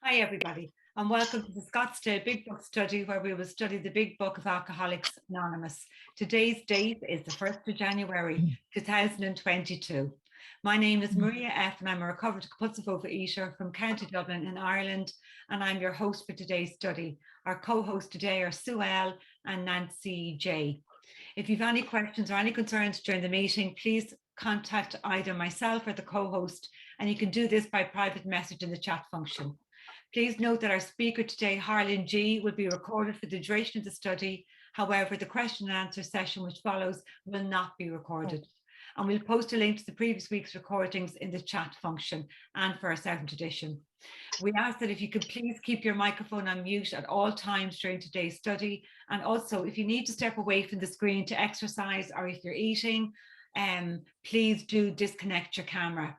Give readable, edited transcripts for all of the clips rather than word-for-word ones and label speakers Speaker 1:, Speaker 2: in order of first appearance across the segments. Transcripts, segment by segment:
Speaker 1: Hi, everybody, and welcome to the Scottsdale Big Book Study, where we will study the Big Book of Alcoholics Anonymous. Today's date is the 1st of January, 2022. My name is Maria F., and I'm a recovered compulsive overeater from County Dublin in Ireland, and I'm your host for today's study. Our co-hosts today are Sue L. and Nancy J. If you have any questions or any concerns during the meeting, please contact either myself or the co-host, and you can do this by private message in the chat function. Please note that our speaker today, Harlan G., will be recorded for the duration of the study. However, the question and answer session which follows will not be recorded. And we'll post a link to the previous week's recordings in the chat function and for our 7th edition. We ask that if you could please keep your microphone on mute at all times during today's study. And also, if you need to step away from the screen to exercise or if you're eating, please do disconnect your camera.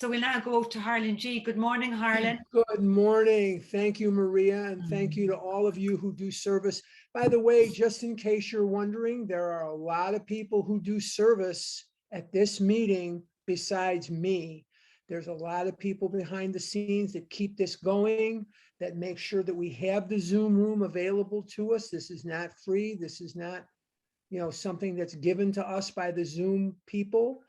Speaker 1: So we'll now go to Harlan G. Good morning, Harlan.
Speaker 2: Good morning. Thank you, Maria, and thank you to all of you who do service. By the way, just in case you're wondering, there are a lot of people who do service at this meeting besides me. There's a lot of people behind the scenes that keep this going, that make sure that we have the Zoom room available to us. This is not free. This is not, something that's given to us by the Zoom people.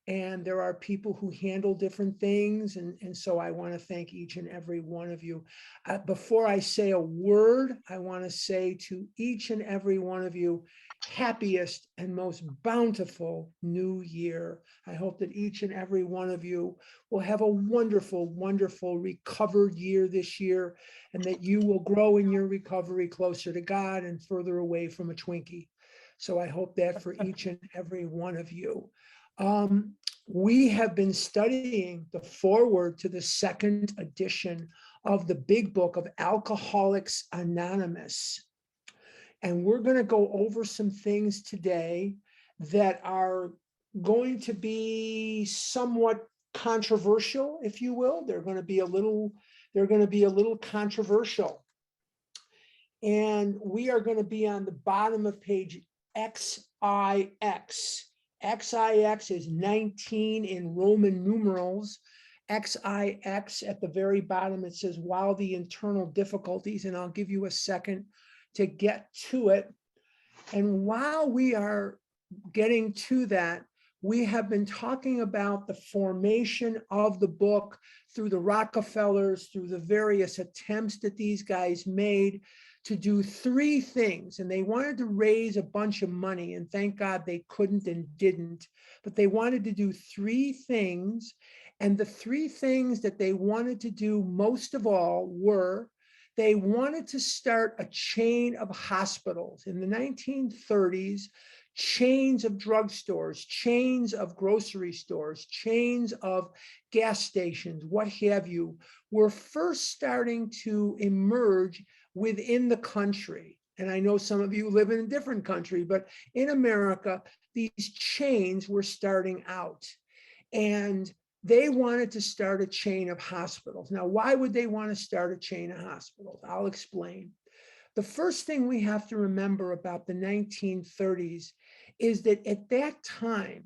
Speaker 2: And there are people who handle different things. And so I want to thank each and every one of you. Before I say a word, I want to say to each and every one of you, happiest and most bountiful new year. I hope that each and every one of you will have a wonderful, wonderful recovered year this year, and that you will grow in your recovery closer to God and further away from a Twinkie. So I hope that for each and every one of you. We have been studying the foreword to the 2nd edition of the Big Book of Alcoholics Anonymous. And we're going to go over some things today that are going to be somewhat controversial, if you will. They're going to be a little controversial. And we are going to be on the bottom of page XIX. XIX is 19 in Roman numerals. XIX at the very bottom, it says, while the internal difficulties, and I'll give you a second to get to it. And while we are getting to that, we have been talking about the formation of the book through the Rockefellers, through the various attempts that these guys made to do 3 things. And they wanted to raise a bunch of money, and thank God they couldn't and didn't, but they wanted to do 3 things. And the 3 things that they wanted to do most of all were, they wanted to start a chain of hospitals. In the 1930s, chains of drugstores, chains of grocery stores, chains of gas stations, what have you, were first starting to emerge within the country. And I know some of you live in a different country, but in America, these chains were starting out. And they wanted to start a chain of hospitals. Now, why would they want to start a chain of hospitals? I'll explain. The first thing we have to remember about the 1930s is that at that time,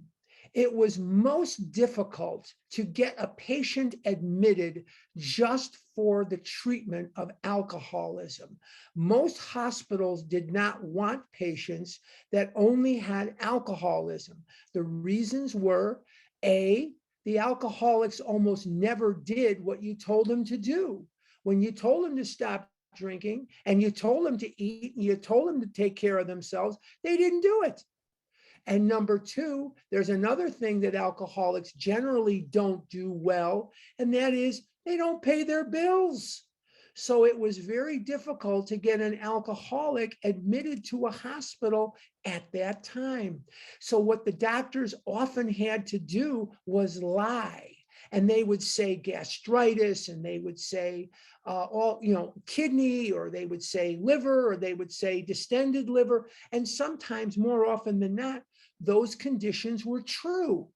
Speaker 2: it was most difficult to get a patient admitted just for the treatment of alcoholism. Most hospitals did not want patients that only had alcoholism. The reasons were, A, the alcoholics almost never did what you told them to do. When you told them to stop drinking and you told them to eat and you told them to take care of themselves, they didn't do it. And number 2, there's another thing that alcoholics generally don't do well, and that is they don't pay their bills. So it was very difficult to get an alcoholic admitted to a hospital at that time. So what the doctors often had to do was lie. And they would say gastritis, and they would say kidney, or they would say liver, or they would say distended liver. And sometimes, more often than not, those conditions were true.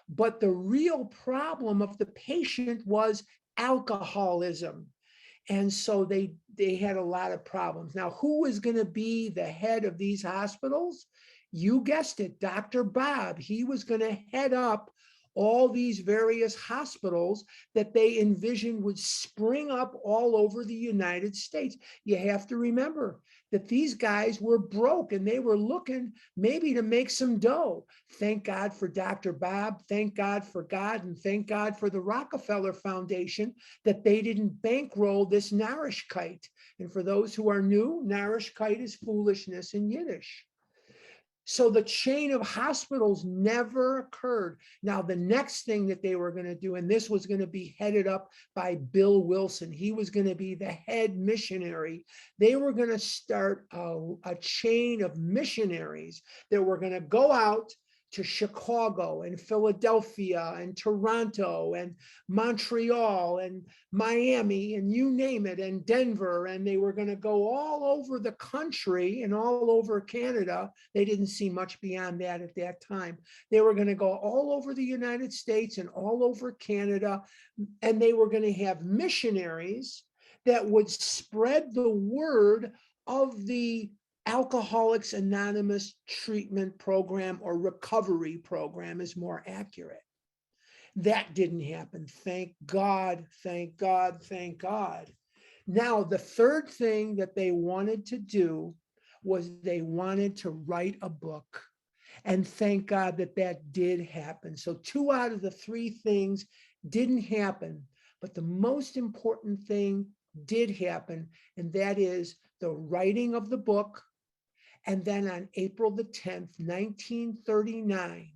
Speaker 2: But the real problem of the patient was alcoholism. And so they had a lot of problems. Now, who was going to be the head of these hospitals? You guessed it, Dr. Bob. He was going to head up all these various hospitals that they envisioned would spring up all over the United States. You have to remember that these guys were broke and they were looking maybe to make some dough. Thank God for Dr. Bob, thank God for God, and thank God for the Rockefeller Foundation that they didn't bankroll this Narishkeit. And for those who are new, Narishkeit is foolishness in Yiddish. So the chain of hospitals never occurred. Now, the next thing that they were going to do, and this was going to be headed up by Bill Wilson, he was going to be the head missionary. They were going to start a chain of missionaries that were going to go out to Chicago and Philadelphia and Toronto and Montreal and Miami and you name it, and Denver. And they were going to go all over the country and all over Canada. They didn't see much beyond that at that time. They were going to go all over the United States and all over Canada. And they were going to have missionaries that would spread the word of the Alcoholics Anonymous treatment program, or recovery program is more accurate. That didn't happen. Thank God, thank God, thank God. Now, the third thing that they wanted to do was they wanted to write a book. And thank God that that did happen. So 2 out of the 3 things didn't happen, but the most important thing did happen, and that is the writing of the book. And then on April the 10th, 1939,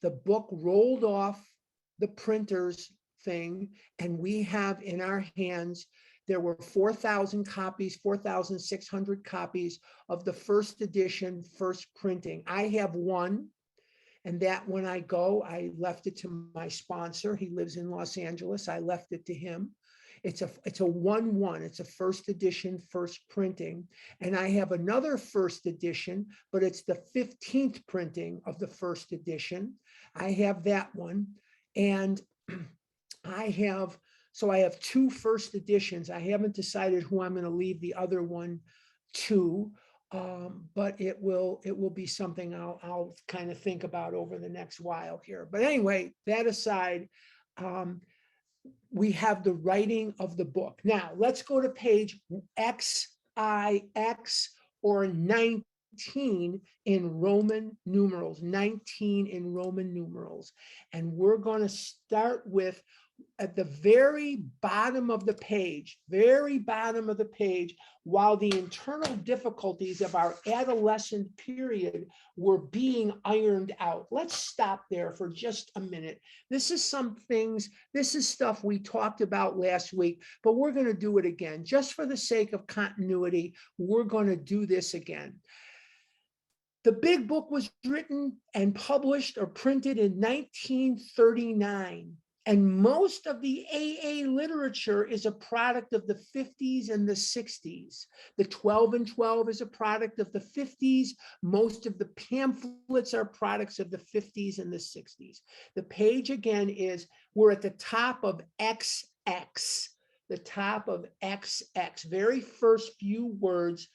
Speaker 2: the book rolled off the printer's thing, and we have in our hands, there were 4,000 copies, 4,600 copies of the first edition, first printing. I have one, and that when I go, I left it to my sponsor. He lives in Los Angeles. I left it to him. It's a 1-1. It's a first edition, first printing. And I have another first edition, but it's the 15th printing of the first edition. I have that one. And I have 2 first editions. I haven't decided who I'm going to leave the other one to, but it will be something I'll kind of think about over the next while here. But anyway, that aside, we have the writing of the book. Now, let's go to page XIX, or 19 in Roman numerals, 19 in Roman numerals. And we're going to start with, at the very bottom of the page, while the internal difficulties of our adolescent period were being ironed out. Let's stop there for just a minute. This is stuff we talked about last week, but we're going to do it again. Just for the sake of continuity, we're going to do this again. The big book was written and published or printed in 1939. And most of the AA literature is a product of the 50s and the 60s. The 12 and 12 is a product of the 50s. Most of the pamphlets are products of the 50s and the 60s. The page again is, we're at the top of XX, the top of XX, very first few words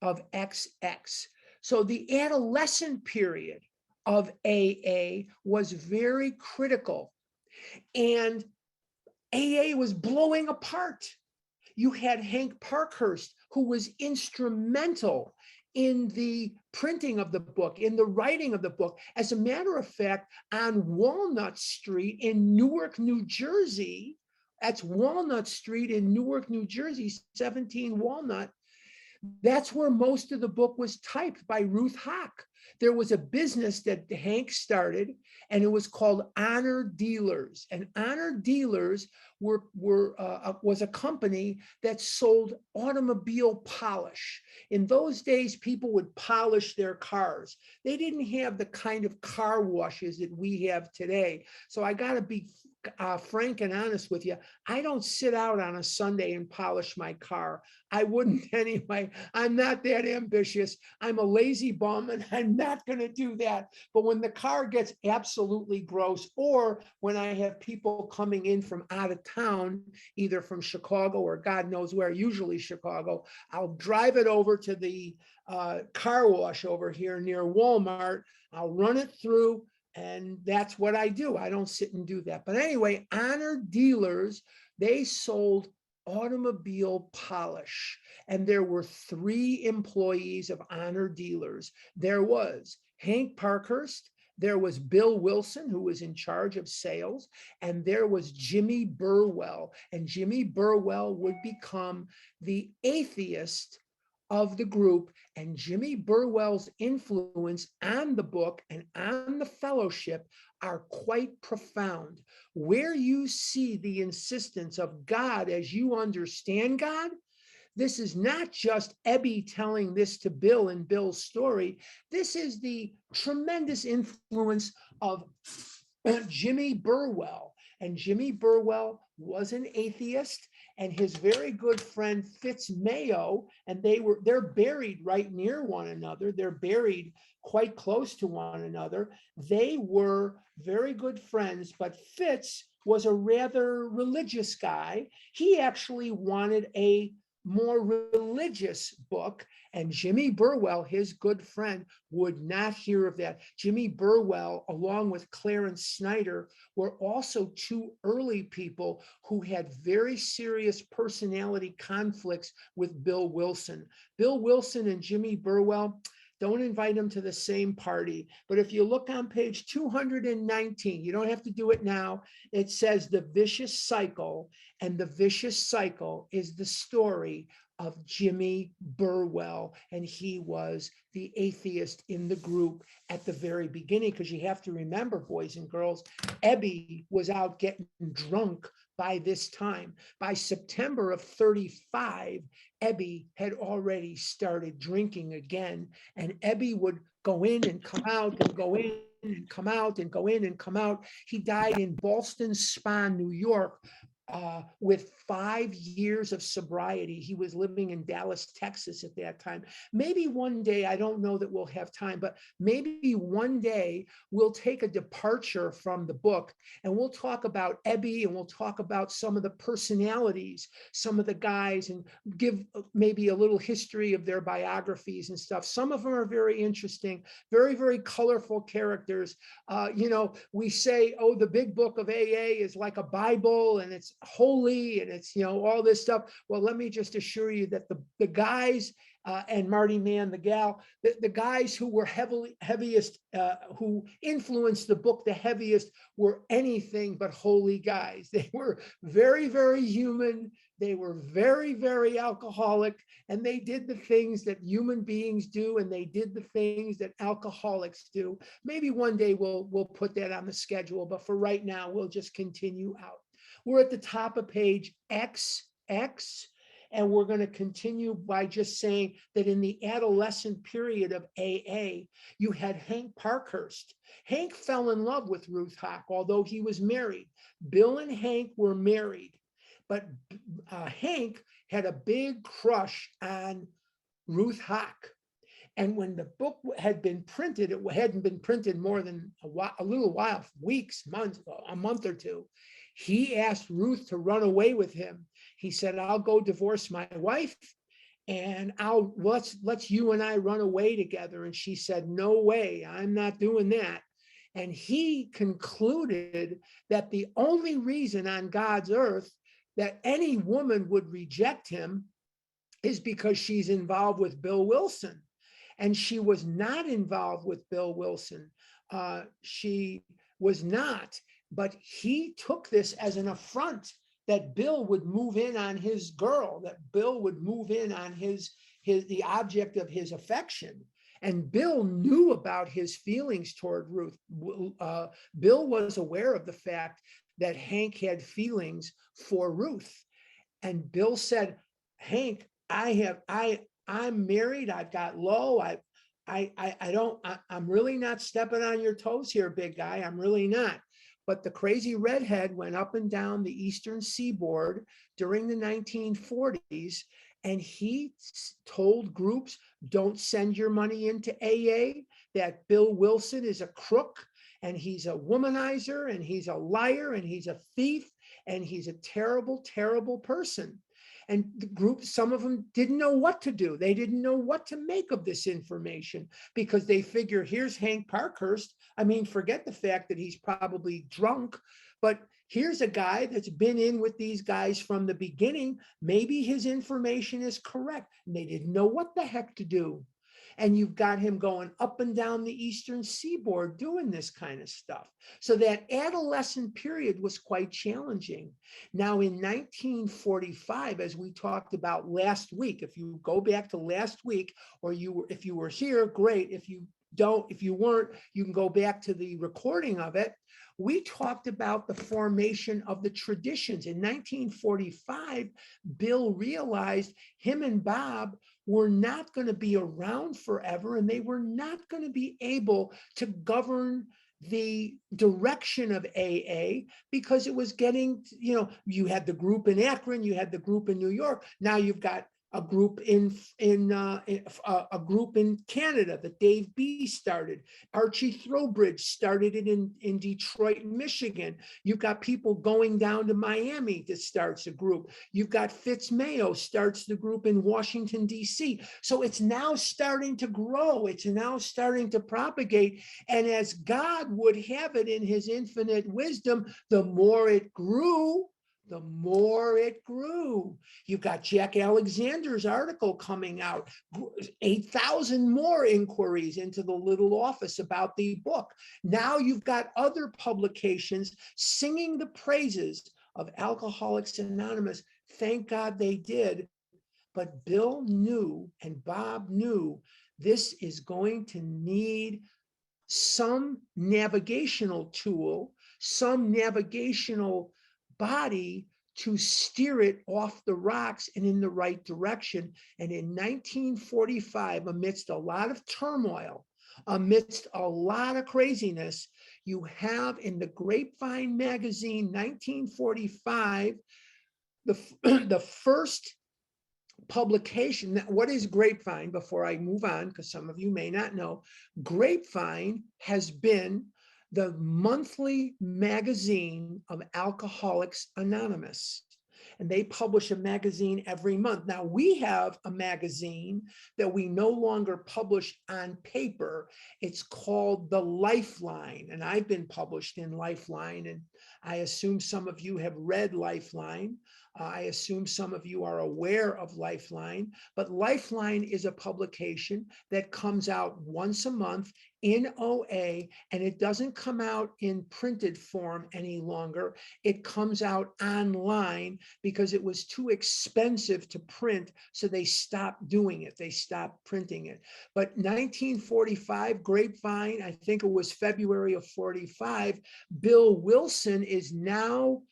Speaker 2: of XX. So the adolescent period of AA was very critical. And AA was blowing apart. You had Hank Parkhurst, who was instrumental in the printing of the book, in the writing of the book. As a matter of fact, on Walnut Street in Newark, New Jersey, that's Walnut Street in Newark, New Jersey, 17 Walnut, that's where most of the book was typed by Ruth Hock. There was a business that Hank started, and it was called Honor Dealers. And Honor Dealers was a company that sold automobile polish. In those days, people would polish their cars. They didn't have the kind of car washes that we have today. So I got to be frank and honest with you. I don't sit out on a Sunday and polish my car. I wouldn't anyway. I'm not that ambitious. I'm a lazy bum, and I'm not going to do that. But when the car gets absolutely gross, or when I have people coming in from out of town, either from Chicago or God knows where, usually Chicago, I'll drive it over to the car wash over here near Walmart. I'll run it through. And that's what I do. I don't sit and do that. But anyway, honor dealers, they sold automobile polish. And there were 3 employees of honor dealers. There was Hank Parkhurst, there was Bill Wilson, who was in charge of sales, and there was Jimmy Burwell. And Jimmy Burwell would become the atheist of the group. And Jimmy Burwell's influence on the book and on the fellowship are quite profound. Where you see the insistence of God as you understand God, this is not just Ebby telling this to Bill in Bill's story. This is the tremendous influence of Jimmy Burwell. And Jimmy Burwell was an atheist, and his very good friend Fitz Mayo, and they're buried right near one another. They're buried quite close to one another. They were very good friends, but Fitz was a rather religious guy. He actually wanted a more religious book, and Jimmy Burwell, his good friend, would not hear of that. Jimmy Burwell, along with Clarence Snyder, were also 2 early people who had very serious personality conflicts with Bill Wilson. Bill Wilson and Jimmy Burwell, don't invite them to the same party. But if you look on page 219, you don't have to do it now. It says The Vicious Cycle, and The Vicious Cycle is the story of Jimmy Burwell. And he was the atheist in the group at the very beginning, because you have to remember, boys and girls, Ebby was out getting drunk by this time. By September of 35, Ebby had already started drinking again, and Ebby would go in and come out and go in and come out and go in and come out. He died in Ballston Spa, New York, with 5 years of sobriety. He was living in Dallas, Texas at that time. Maybe one day, I don't know that we'll have time, but maybe one day we'll take a departure from the book and we'll talk about Ebby, and we'll talk about some of the personalities, some of the guys, and give maybe a little history of their biographies and stuff. Some of them are very interesting, very, very colorful characters. We say, oh, the big book of AA is like a Bible and it's holy and it's, all this stuff. Well, let me just assure you that the guys and Marty Mann, the gal, the guys who were heaviest, who influenced the book the heaviest, were anything but holy guys. They were very, very human. They were very, very alcoholic, and they did the things that human beings do, and they did the things that alcoholics do. Maybe one day we'll put that on the schedule, but for right now, we'll just continue out. We're at the top of page XX, and we're going to continue by just saying that in the adolescent period of AA, you had Hank Parkhurst. Hank fell in love with Ruth Hock, although he was married. Bill and Hank were married, but Hank had a big crush on Ruth Hock. And when the book had been printed, it hadn't been printed more than a little while, weeks, months, a month or two. He asked Ruth to run away with him. He said, I'll go divorce my wife and let's you and I run away together. And she said, no way, I'm not doing that. And he concluded that the only reason on God's earth that any woman would reject him is because she's involved with Bill Wilson. And she was not involved with Bill Wilson. She was not, but he took this as an affront that Bill would move in on his girl, that Bill would move in on the object of his affection. And Bill knew about his feelings toward Ruth. Bill was aware of the fact that Hank had feelings for Ruth. And Bill said, Hank, I'm married. I've got low. I'm really not stepping on your toes here, big guy. I'm really not. But the crazy redhead went up and down the Eastern Seaboard during the 1940s, and he told groups, don't send your money into AA, that Bill Wilson is a crook, and he's a womanizer, and he's a liar, and he's a thief, and he's a terrible, terrible person. And the group, some of them didn't know what to do. They didn't know what to make of this information because they figure, here's Hank Parkhurst. I mean, forget the fact that he's probably drunk, but here's a guy that's been in with these guys from the beginning. Maybe his information is correct. And they didn't know what the heck to do. And you've got him going up and down the Eastern Seaboard doing this kind of stuff. So that adolescent period was quite challenging. Now in 1945, as we talked about last week, if you go back to last week, or if you were here, great. If you weren't, you can go back to the recording of it. We talked about the formation of the traditions. In 1945, Bill realized him and Bob were not going to be around forever, and they were not going to be able to govern the direction of AA because it was getting, you had the group in Akron, you had the group in New York. Now you've got a group in Canada that Dave B started. Archie Throwbridge started it in Detroit, Michigan. You've got people going down to Miami that starts a group. You've got Fitz Mayo starts the group in Washington, D.C. So it's now starting to grow. It's now starting to propagate. And as God would have it in his infinite wisdom, the more it grew, the more it grew. You've got Jack Alexander's article coming out, 8,000 more inquiries into the little office about the book. Now you've got other publications singing the praises of Alcoholics Anonymous. Thank God they did. But Bill knew and Bob knew this is going to need some navigational tool, some navigational body to steer it off the rocks and in the right direction. And in 1945, amidst a lot of turmoil, amidst a lot of craziness, you have in the Grapevine Magazine, 1945, the first publication. What is Grapevine? Before I move on, because some of you may not know, Grapevine has been the monthly magazine of Alcoholics Anonymous. And they publish a magazine every month. Now we have a magazine that we no longer publish on paper. It's called The Lifeline. And I've been published in Lifeline. And I assume some of you have read Lifeline. I assume some of you are aware of Lifeline, but Lifeline is a publication that comes out once a month in OA, and it doesn't come out in printed form any longer. It comes out online because it was too expensive to print, so they stopped doing it. They stopped printing it. But 1945, Grapevine, I think it was February of 45, Bill Wilson is now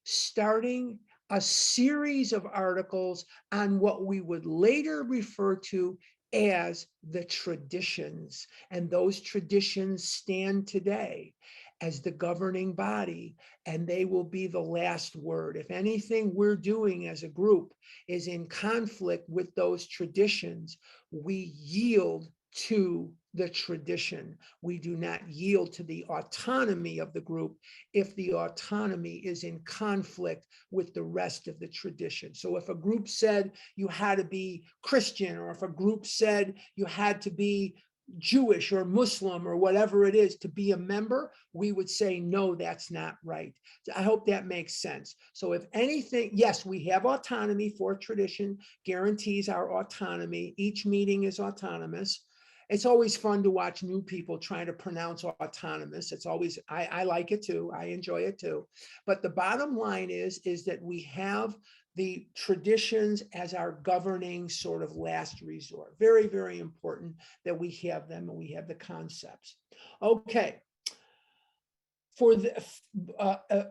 Speaker 2: starting a series of articles on what we would later refer to as the traditions. And those traditions stand today as the governing body, and they will be the last word. If anything we're doing as a group is in conflict with those traditions, we yield to the tradition. We do not yield to the autonomy of the group if the autonomy is in conflict with the rest of the tradition. So if a group said you had to be Christian, or if a group said you had to be Jewish or Muslim or whatever it is to be a member, we would say, no, that's not right. I hope that makes sense. So if anything, yes, we have autonomy. Fourth tradition guarantees our autonomy. Each meeting is autonomous. It's always fun to watch new people trying to pronounce autonomous. It's always, I like it too. I enjoy it too. But the bottom line is that we have the traditions as our governing sort of last resort. Very, very important that we have them and we have the concepts. Okay. For the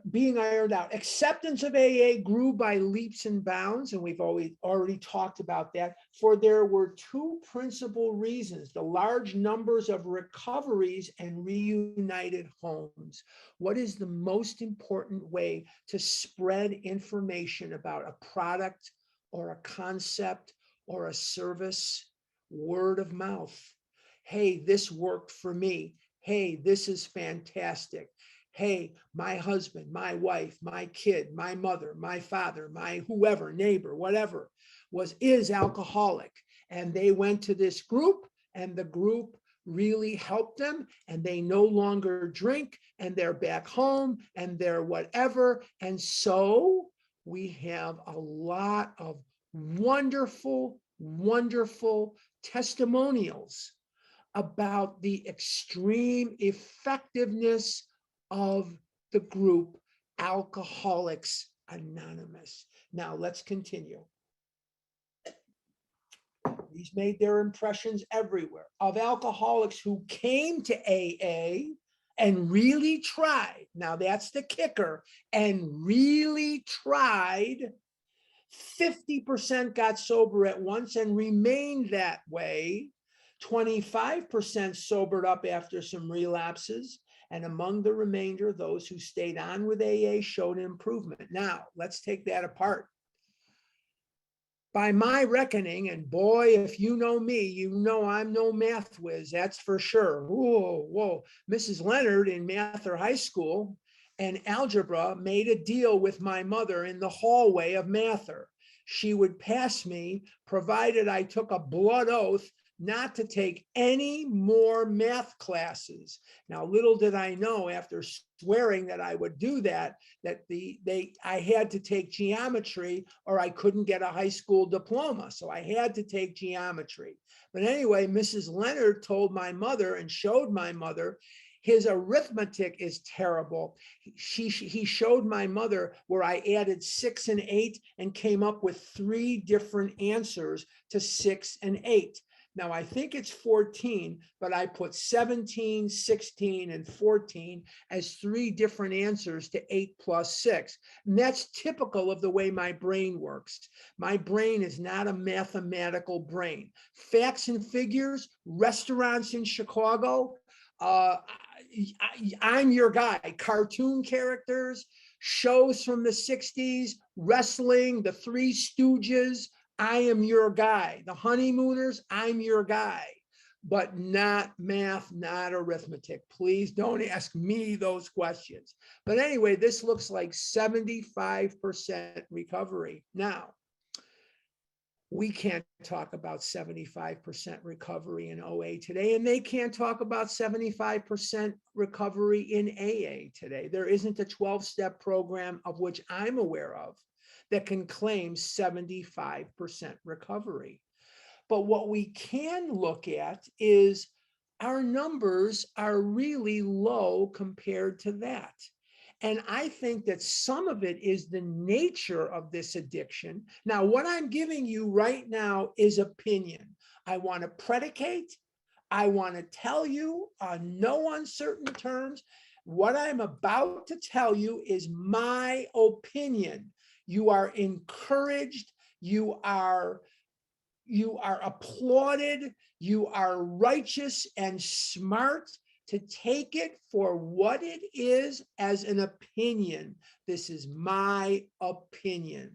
Speaker 2: being ironed out, acceptance of AA grew by leaps and bounds, and we've already talked about that. For there were two principal reasons: the large numbers of recoveries and reunited homes. What is the most important way to spread information about a product or a concept or a service? Word of mouth. Hey, this worked for me. Hey, this is fantastic. hey, my husband, my wife, my kid, my mother, my father, my whoever, neighbor, whatever, is alcoholic. And they went to this group, and the group really helped them, and they no longer drink, and they're back home, and they're whatever. And so we have a lot of wonderful, wonderful testimonials about the extreme effectiveness of the group Alcoholics Anonymous. Now let's continue. These made their impressions everywhere, of alcoholics who came to AA and really tried. Now that's the kicker, and really tried. 50% got sober at once and remained that way. 25% sobered up after some relapses. And among the remainder, those who stayed on with AA showed improvement. Now, let's take that apart. By my reckoning, and boy, if you know me, you know I'm no math whiz, that's for sure. Whoa. Mrs. Leonard in Mather High School and algebra made a deal with my mother in the hallway of Mather. She would pass me, provided I took a blood oath not to take any more math classes. Now, little did I know, after swearing that I would do that, I had to take geometry, or I couldn't get a high school diploma. So I had to take geometry. But anyway, Mrs. Leonard told my mother and showed my mother his arithmetic is terrible. He showed my mother where I added 6 and 8 and came up with 3 different answers to 6 and 8. Now, I think it's 14, but I put 17, 16, and 14 as 3 different answers to 8 plus 6. And that's typical of the way my brain works. My brain is not a mathematical brain. Facts and figures, restaurants in Chicago, I'm your guy. Cartoon characters, shows from the 60s, wrestling, the Three Stooges, I am your guy. The Honeymooners, I'm your guy. But not math, not arithmetic. Please don't ask me those questions. But anyway, this looks like 75% recovery. Now, we can't talk about 75% recovery in OA today, and they can't talk about 75% recovery in AA today. There isn't a 12-step program of which I'm aware of that can claim 75% recovery. But what we can look at is our numbers are really low compared to that. And I think that some of it is the nature of this addiction. Now, what I'm giving you right now is opinion. I want to predicate. I want to tell you on no uncertain terms. What I'm about to tell you is my opinion. You are encouraged. You are applauded. You are righteous and smart to take it for what it is as an opinion. This is my opinion,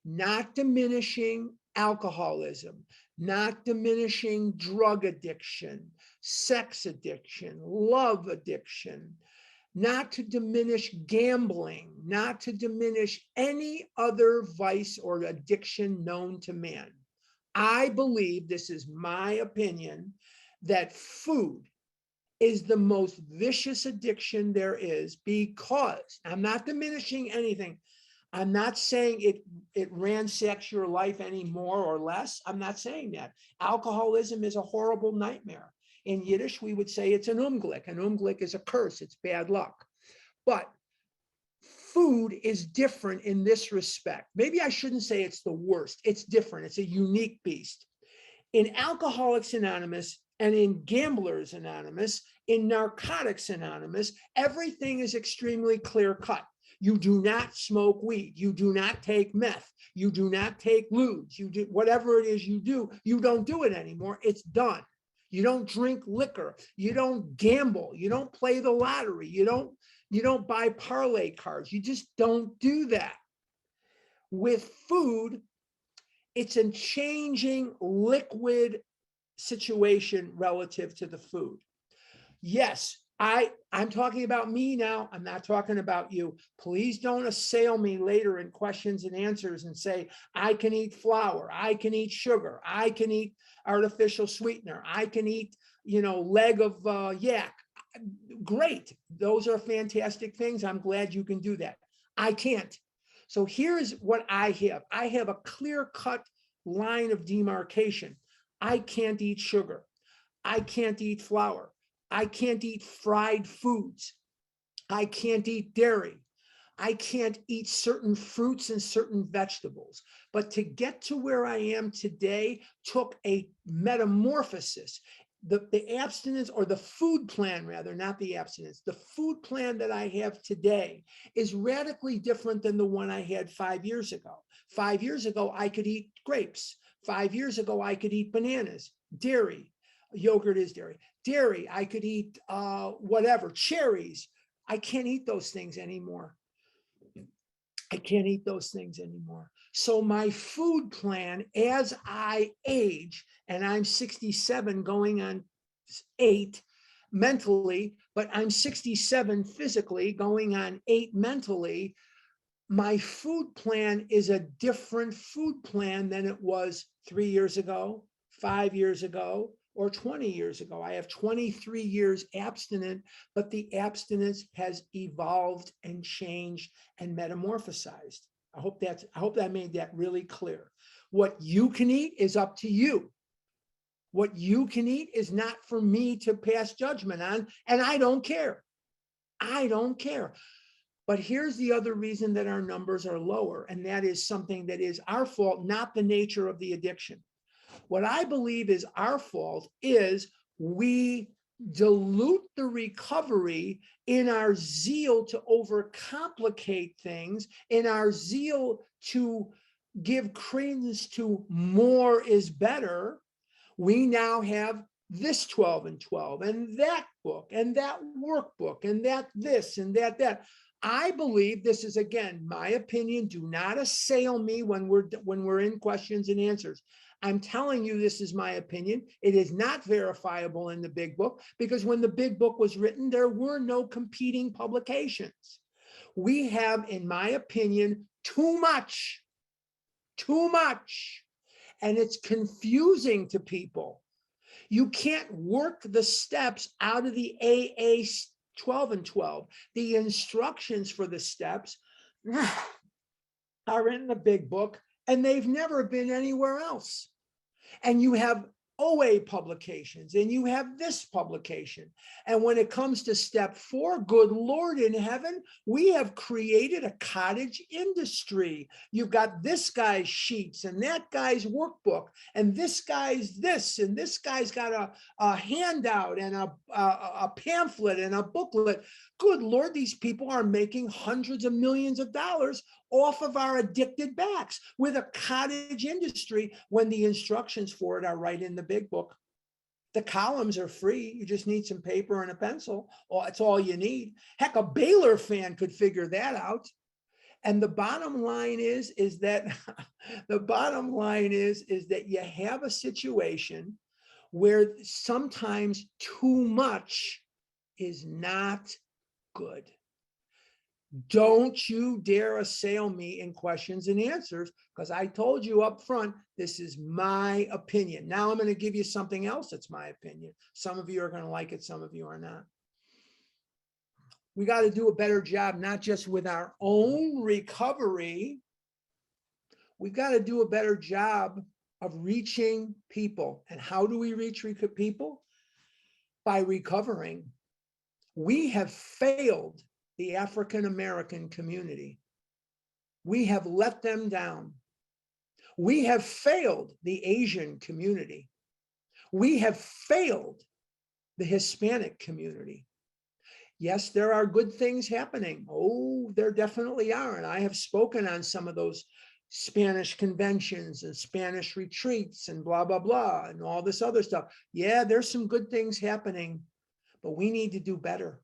Speaker 2: not diminishing alcoholism, not diminishing drug addiction, sex addiction, love addiction, not to diminish gambling, not to diminish any other vice or addiction known to man. I believe, this is my opinion, that food is the most vicious addiction there is, because I'm not diminishing anything. I'm not saying it ransacks your life any more or less. I'm not saying that. Alcoholism is a horrible nightmare. In Yiddish, we would say it's an Unglück. An Unglück is a curse. It's bad luck. But food is different in this respect. Maybe I shouldn't say it's the worst. It's different. It's a unique beast. In Alcoholics Anonymous and in Gamblers Anonymous, in Narcotics Anonymous, everything is extremely clear cut. You do not smoke weed. You do not take meth. You do not take lewds. You do whatever it is you do. You don't do it anymore. It's done. You don't drink liquor. You don't gamble. You don't play the lottery. You don't buy parlay cards. You just don't do that. With food, it's a changing liquid situation relative to the food. Yes, I'm talking about me now. I'm not talking about you. Please don't assail me later in questions and answers and say, I can eat flour, I can eat sugar, I can eat artificial sweetener, I can eat, leg of yak. Great. Those are fantastic things. I'm glad you can do that. I can't. So here's what I have. I have a clear-cut line of demarcation. I can't eat sugar. I can't eat flour. I can't eat fried foods. I can't eat dairy. I can't eat certain fruits and certain vegetables. But to get to where I am today took a metamorphosis. The abstinence, or the food plan rather, not the abstinence, the food plan that I have today is radically different than the one I had 5 years ago. 5 years ago, I could eat grapes. 5 years ago, I could eat bananas, dairy. Yogurt is dairy. Dairy, I could eat whatever, cherries. I can't eat those things anymore. I can't eat those things anymore. So my food plan as I age, and I'm 67 going on 8 mentally, but I'm 67 physically going on 8 mentally. My food plan is a different food plan than it was 3 years ago, 5 years ago, or 20 years ago. I have 23 years abstinent, but the abstinence has evolved and changed and metamorphosized. I hope that made that really clear. What you can eat is up to you. What you can eat is not for me to pass judgment on, and I don't care. I don't care. But here's the other reason that our numbers are lower, and that is something that is our fault, not the nature of the addiction. What I believe is our fault is we dilute the recovery in our zeal to overcomplicate things, in our zeal to give credence to more is better. We now have this 12 and 12 and that book and that workbook and that this and that. I believe this is, again, my opinion. Do not assail me when we're in questions and answers. I'm telling you, this is my opinion. It is not verifiable in the big book, because when the big book was written, there were no competing publications. We have, in my opinion, too much, and it's confusing to people. You can't work the steps out of the AA 12 and 12. The instructions for the steps are in the big book, and they've never been anywhere else. And you have OA publications, and you have this publication. And when it comes to step 4, good Lord in heaven, we have created a cottage industry. You've got this guy's sheets and that guy's workbook, and this guy's this, and this guy's got a handout and a pamphlet and a booklet. Good Lord, these people are making hundreds of millions of dollars off of our addicted backs with a cottage industry, when the instructions for it are right in the big book. The columns are free. You just need some paper and a pencil. Oh, that's all you need. Heck, a Baylor fan could figure that out. And the bottom line is that you have a situation where sometimes too much is not good. Don't you dare assail me in questions and answers, because I told you up front, this is my opinion. Now I'm going to give you something else that's my opinion. Some of you are going to like it, some of you are not. We got to do a better job, not just with our own recovery. We've got to do a better job of reaching people. And how do we reach people? By recovering. We have failed the African American community. We have let them down. We have failed the Asian community. We have failed the Hispanic community. Yes, there are good things happening. Oh, there definitely are. And I have spoken on some of those Spanish conventions and Spanish retreats and blah, blah, blah, and all this other stuff. Yeah, there's some good things happening, but we need to do better.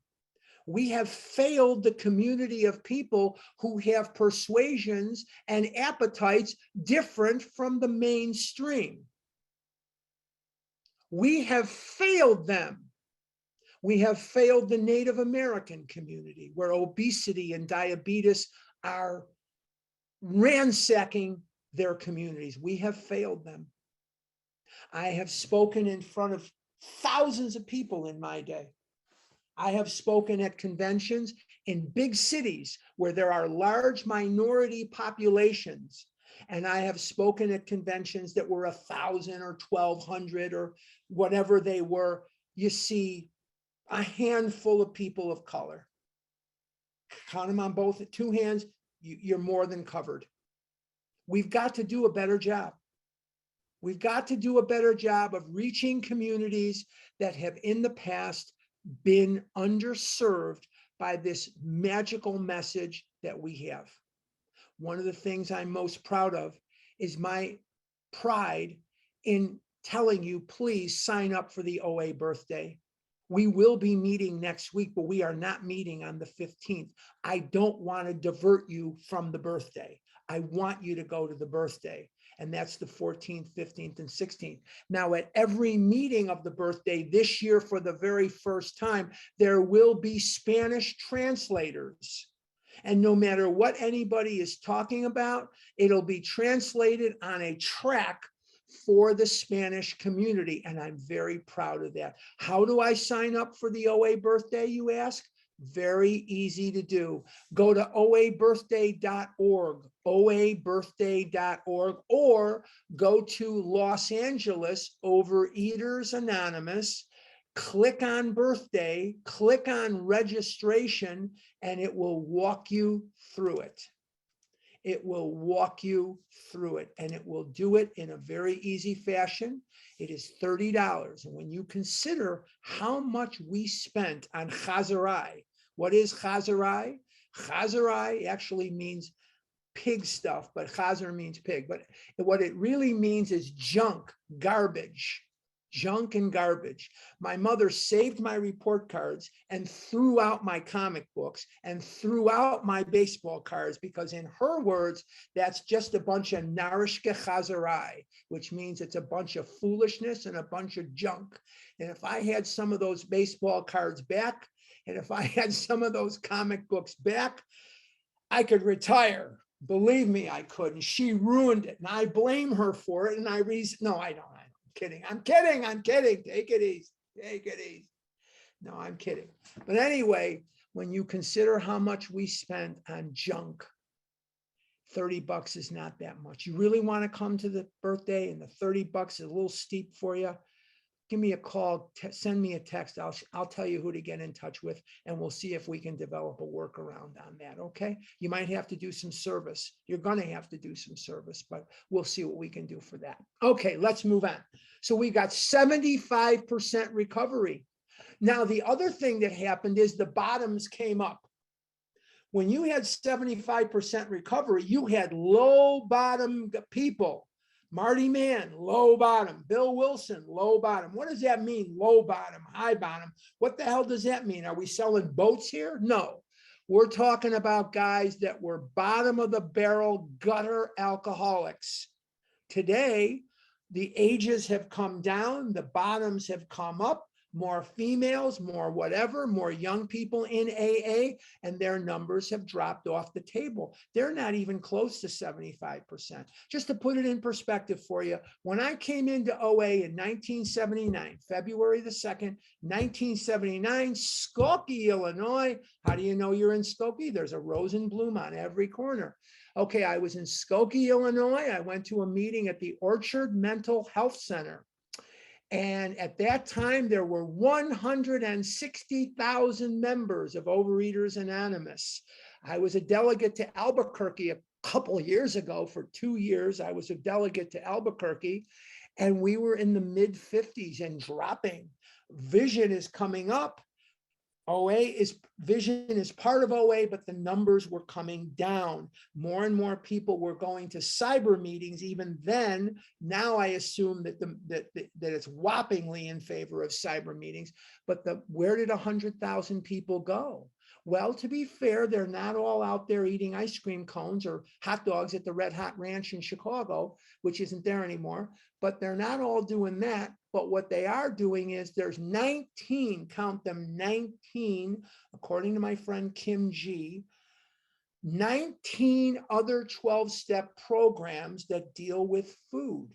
Speaker 2: We have failed the community of people who have persuasions and appetites different from the mainstream. We have failed them. We have failed the Native American community, where obesity and diabetes are ransacking their communities. We have failed them. I have spoken in front of thousands of people in my day. I have spoken at conventions in big cities where there are large minority populations. And I have spoken at conventions that were 1,000 or 1,200 or whatever they were. You see a handful of people of color. Count them on both, two hands, you're more than covered. We've got to do a better job. We've got to do a better job of reaching communities that have in the past been underserved by this magical message that we have. One of the things I'm most proud of is my pride in telling you, please sign up for the OA birthday. We will be meeting next week, but we are not meeting on the 15th. I don't want to divert you from the birthday. I want you to go to the birthday. And that's the 14th, 15th, and 16th. Now, at every meeting of the birthday this year, for the very first time, there will be Spanish translators. And no matter what anybody is talking about, it'll be translated on a track for the Spanish community. And I'm very proud of that. How do I sign up for the OA birthday, you ask? Very easy to do. Go to oabirthday.org, oabirthday.org, or go to Los Angeles Overeaters Anonymous, click on birthday, click on registration, and it will walk you through it. It will walk you through it, and it will do it in a very easy fashion. It is $30. And when you consider how much we spent on chazarai, what is chazarai? Chazarai actually means pig stuff, but chazar means pig. But what it really means is junk, garbage. Junk and garbage. My mother saved my report cards and threw out my comic books and threw out my baseball cards because, in her words, that's just a bunch of narishke chazarai, which means it's a bunch of foolishness and a bunch of junk. And if I had some of those baseball cards back, and if I had some of those comic books back, I could retire. Believe me, I could. And she ruined it. And I blame her for it. And no, I don't. I'm kidding. Take it easy. No, I'm kidding. But anyway, when you consider how much we spent on junk, $30 is not that much. You really want to come to the birthday and the $30 is a little steep for you? Give me a call, send me a text. I'll tell you who to get in touch with, and we'll see if we can develop a workaround on that, okay? You might have to do some service. You're going to have to do some service, but we'll see what we can do for that. Okay, let's move on. So we got 75% recovery. Now, the other thing that happened is the bottoms came up. When you had 75% recovery, you had low bottom people. Marty Mann, low bottom. Bill Wilson, low bottom. What does that mean? Low bottom, high bottom. What the hell does that mean? Are we selling boats here? No. We're talking about guys that were bottom of the barrel gutter alcoholics. Today, the ages have come down. The bottoms have come up. More females, more whatever, more young people in AA, and their numbers have dropped off the table. They're not even close to 75%. Just to put it in perspective for you, when I came into OA in 1979, February the 2nd, 1979, Skokie, Illinois. How do you know you're in Skokie? There's a rose and bloom on every corner. Okay, I was in Skokie, Illinois. I went to a meeting at the Orchard Mental Health Center. And at that time, there were 160,000 members of Overeaters Anonymous. I was a delegate to Albuquerque a couple of years ago. For 2 years, I was a delegate to Albuquerque, and we were in the mid-50s and dropping. Vision is coming up. Vision is part of OA, but the numbers were coming down. More and more people were going to cyber meetings. Even then, now I assume that it's whoppingly in favor of cyber meetings. But where did 100,000 people go? Well, to be fair, they're not all out there eating ice cream cones or hot dogs at the Red Hot Ranch in Chicago, which isn't there anymore. But they're not all doing that. But what they are doing is there's 19, count them, 19, according to my friend Kim G, 19 other 12-step programs that deal with food.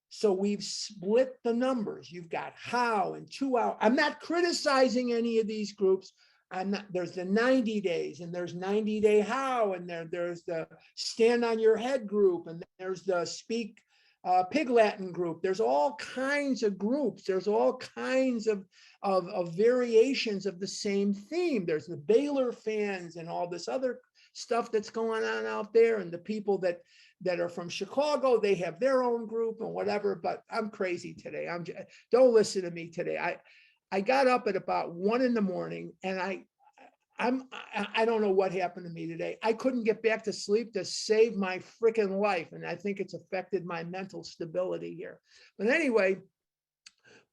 Speaker 2: So we've split the numbers. You've got how and 2 hours. I'm not criticizing any of these groups. I'm not, there's the 90 days and there's 90-day how, and there's the stand on your head group, and there's the speak Pig Latin group. There's all kinds of groups. There's all kinds of variations of the same theme. There's the Baylor fans and all this other stuff that's going on out there, and the people that are from Chicago, they have their own group and whatever. But I'm crazy today. Don't listen to me today. I got up at about 1 a.m. and I don't know what happened to me today. I couldn't get back to sleep to save my freaking life. And I think it's affected my mental stability here. But anyway,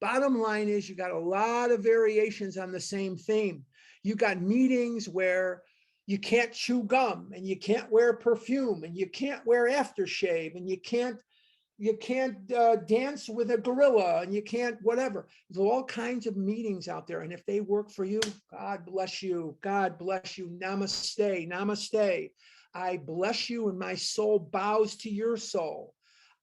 Speaker 2: bottom line is you got a lot of variations on the same theme. You got meetings where you can't chew gum, and you can't wear perfume, and you can't wear aftershave, and you can't dance with a gorilla, and you can't whatever. There's all kinds of meetings out there. And if they work for you, God bless you. God bless you. Namaste. Namaste. I bless you, and my soul bows to your soul.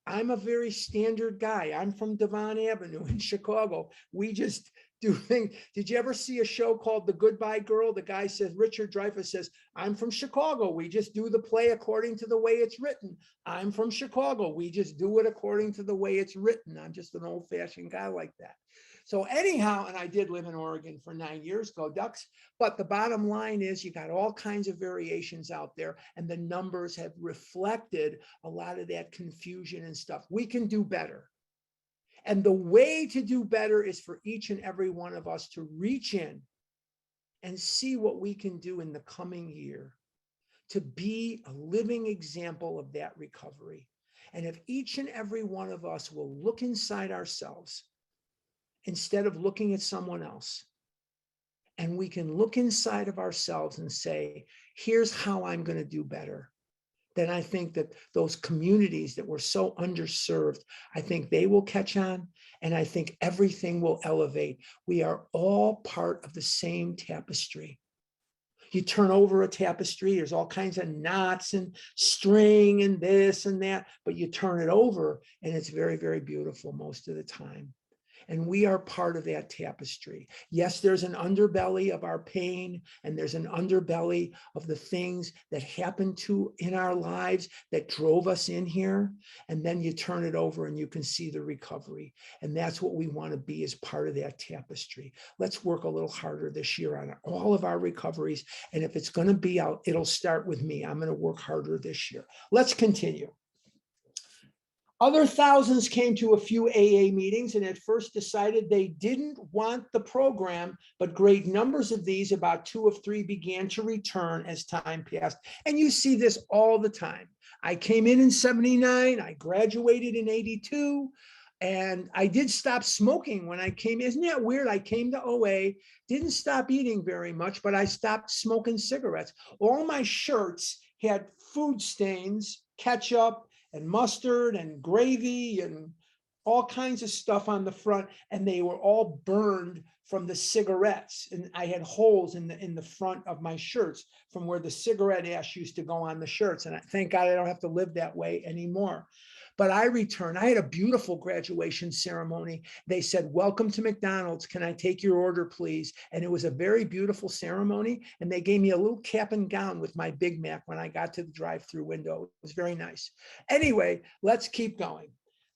Speaker 2: I'm a very standard guy. I'm from Devon Avenue in Chicago. We just do things. Did you ever see a show called The Goodbye Girl? The guy says, Richard Dreyfuss says, I'm from Chicago. We just do the play according to the way it's written. I'm from Chicago. We just do it according to the way it's written. I'm just an old-fashioned guy like that. So anyhow, and I did live in Oregon for 9 years, go Ducks. But the bottom line is you got all kinds of variations out there, and the numbers have reflected a lot of that confusion and stuff. We can do better. And the way to do better is for each and every one of us to reach in and see what we can do in the coming year to be a living example of that recovery. And if each and every one of us will look inside ourselves instead of looking at someone else, and we can look inside of ourselves and say, here's how I'm going to do better, then I think that those communities that were so underserved, I think they will catch on, and I think everything will elevate. We are all part of the same tapestry. You turn over a tapestry, there's all kinds of knots and string and this and that, but you turn it over and it's very, very beautiful most of the time. And we are part of that tapestry. Yes, there's an underbelly of our pain, and there's an underbelly of the things that happened in our lives that drove us in here. And then you turn it over and you can see the recovery. And that's what we want to be as part of that tapestry. Let's work a little harder this year on all of our recoveries. And if it's going to be out, it'll start with me. I'm going to work harder this year. Let's continue. Other thousands came to a few AA meetings and at first decided they didn't want the program, but great numbers of these, about 2 of 3, began to return as time passed. And you see this all the time. I came in 79, I graduated in 82, and I did stop smoking when I came. Isn't that weird? I came to OA, didn't stop eating very much, but I stopped smoking cigarettes. All my shirts had food stains, ketchup, and mustard and gravy and all kinds of stuff on the front, and they were all burned from the cigarettes. And I had holes in the front of my shirts from where the cigarette ash used to go on the shirts. And thank God I don't have to live that way anymore. But I returned. I had a beautiful graduation ceremony. They said, welcome to McDonald's. Can I take your order, please? And it was a very beautiful ceremony. And they gave me a little cap and gown with my Big Mac when I got to the drive-through window. It was very nice. Anyway, let's keep going.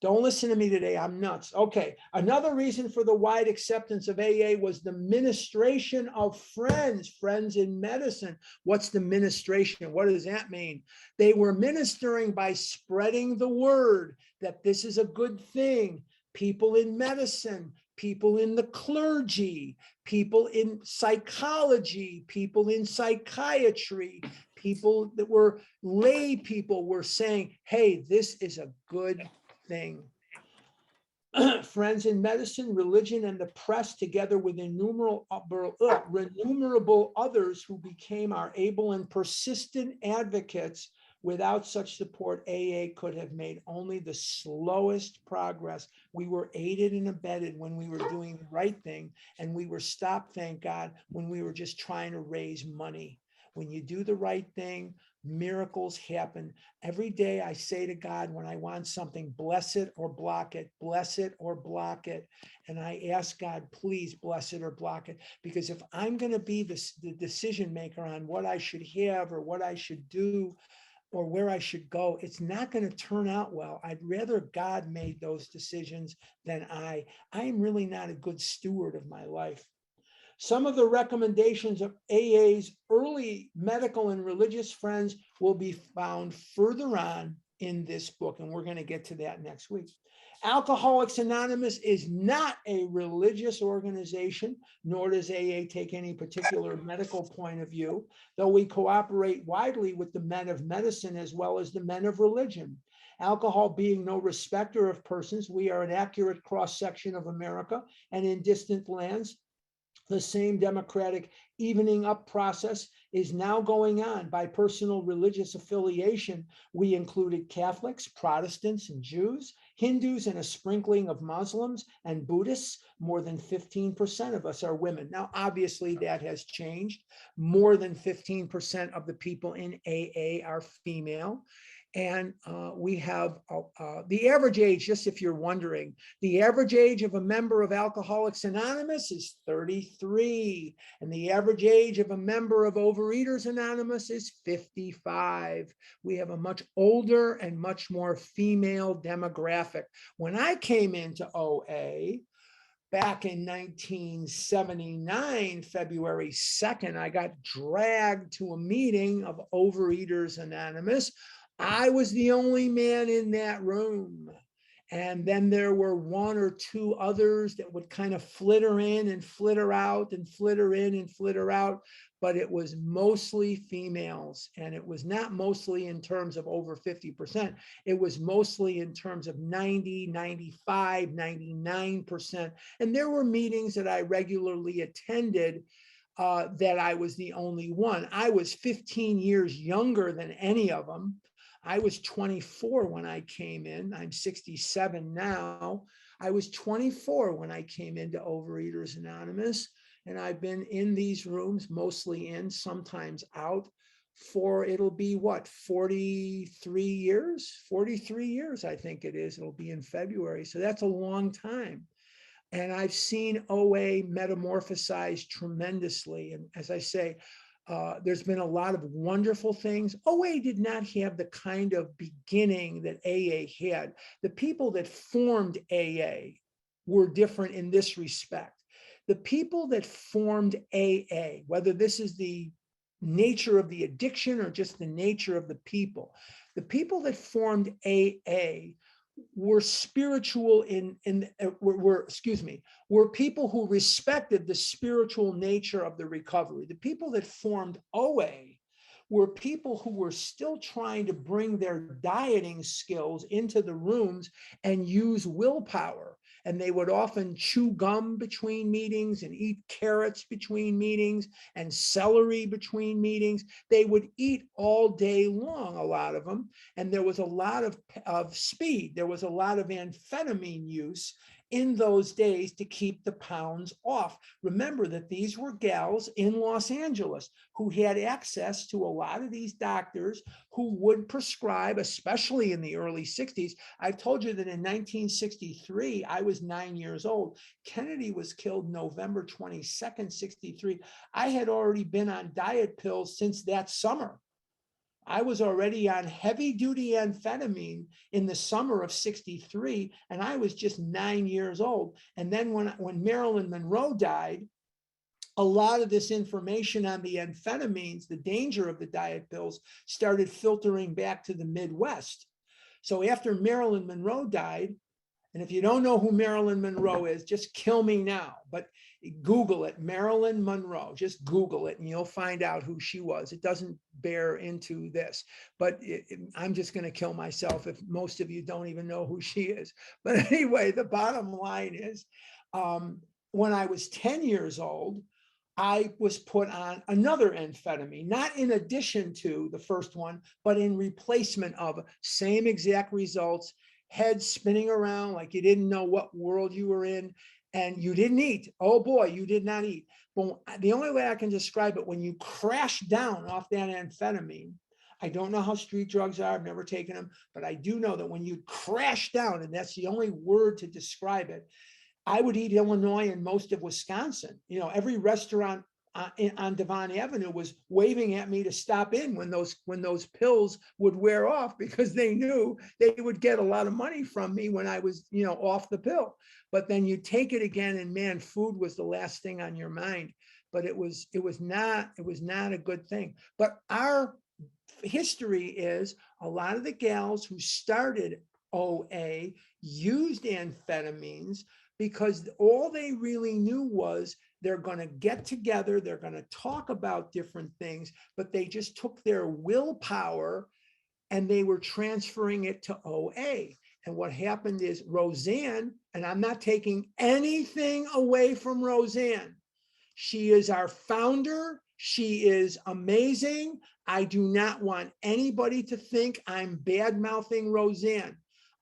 Speaker 2: Don't listen to me today. I'm nuts. Okay. Another reason for the wide acceptance of AA was the ministration of friends in medicine. What's the ministration? What does that mean? They were ministering by spreading the word that this is a good thing. People in medicine, people in the clergy, people in psychology, people in psychiatry, people that were lay people were saying, hey, this is a good thing. Friends in medicine, religion, and the press, together with innumerable others who became our able and persistent advocates Without such support, AA could have made only the slowest progress. We were aided and abetted when we were doing the right thing, and we were stopped, thank God, when we were just trying to raise money. When you do the right thing, miracles happen. Every day I say to God, when I want something, bless it or block it, bless it or block it. And I ask God, please bless it or block it. Because if I'm going to be the decision maker on what I should have or what I should do or where I should go, it's not going to turn out well. I'd rather God made those decisions than I. I am really not a good steward of my life. Some of the recommendations of AA's early medical and religious friends will be found further on in this book, and we're going to get to that next week. Alcoholics Anonymous is not a religious organization, nor does AA take any particular medical point of view, though we cooperate widely with the men of medicine as well as the men of religion. Alcohol being no respecter of persons, we are an accurate cross-section of America, and in distant lands, the same democratic evening up process is now going on. By personal religious affiliation, we included Catholics, Protestants, and Jews, Hindus, and a sprinkling of Muslims and Buddhists. More than 15% of us are women. Now, obviously, that has changed. More than 15% of the people in AA are female. And we have the average age, just if you're wondering, the average age of a member of Alcoholics Anonymous is 33. And the average age of a member of Overeaters Anonymous is 55. We have a much older and much more female demographic. When I came into OA, back in 1979, February 2nd, I got dragged to a meeting of Overeaters Anonymous. I was the only man in that room. And then there were one or two others that would kind of flitter in and flitter out and flitter in and flitter out. But it was mostly females. And it was not mostly in terms of over 50%. It was mostly in terms of 90, 95, 99%. And there were meetings that I regularly attended that I was the only one. I was 15 years younger than any of them. I was 24 when I came in. I'm 67 now. I was 24 when I came into Overeaters Anonymous. And I've been in these rooms, mostly in, sometimes out, for it'll be what, 43 years? 43 years, I think it is. It'll be in February. So that's a long time. And I've seen OA metamorphosize tremendously. And as I say, there's been a lot of wonderful things. OA did not have the kind of beginning that AA had. The people that formed AA were different in this respect. The people that formed AA, whether this is the nature of the addiction or just the nature of the people that formed AA were spiritual were people who respected the spiritual nature of the recovery. The people that formed OA were people who were still trying to bring their dieting skills into the rooms and use willpower. And they would often chew gum between meetings and eat carrots between meetings and celery between meetings. They would eat all day long, a lot of them. And there was a lot of speed. There was a lot of amphetamine use in those days to keep the pounds off. Remember that these were gals in Los Angeles who had access to a lot of these doctors who would prescribe, especially in the early 60s. I've told you that in 1963, I was 9 years old. Kennedy was killed November 22nd, 63. I had already been on diet pills since that summer. I was already on heavy duty amphetamine in the summer of 63, and I was just 9 years old. And then when Marilyn Monroe died, a lot of this information on the amphetamines, the danger of the diet pills, started filtering back to the Midwest. So after Marilyn Monroe died, and if you don't know who Marilyn Monroe is, just kill me now. But Google it, Marilyn Monroe. Just Google it and you'll find out who she was. It doesn't bear into this, but I'm just going to kill myself if most of you don't even know who she is. But anyway, the bottom line is when I was 10 years old, I was put on another amphetamine, not in addition to the first one, but in replacement of same exact results, head spinning around like you didn't know what world you were in, and you didn't eat. Oh boy, you did not eat. But the only way I can describe it, when you crash down off that amphetamine, I don't know how street drugs are, I've never taken them, but I do know that when you crash down, and that's the only word to describe it, I would eat Illinois and most of Wisconsin. You know, every restaurant on Devon Avenue was waving at me to stop in when those pills would wear off, because they knew they would get a lot of money from me when I was, you know, off the pill. But then you take it again, and man, food was the last thing on your mind. But it was not a good thing. But our history is a lot of the gals who started OA used amphetamines because all they really knew was they're going to get together, they're going to talk about different things, but they just took their willpower and they were transferring it to OA. And what happened is Roseanne, and I'm not taking anything away from Roseanne, she is our founder. She is amazing. I do not want anybody to think I'm bad-mouthing Roseanne.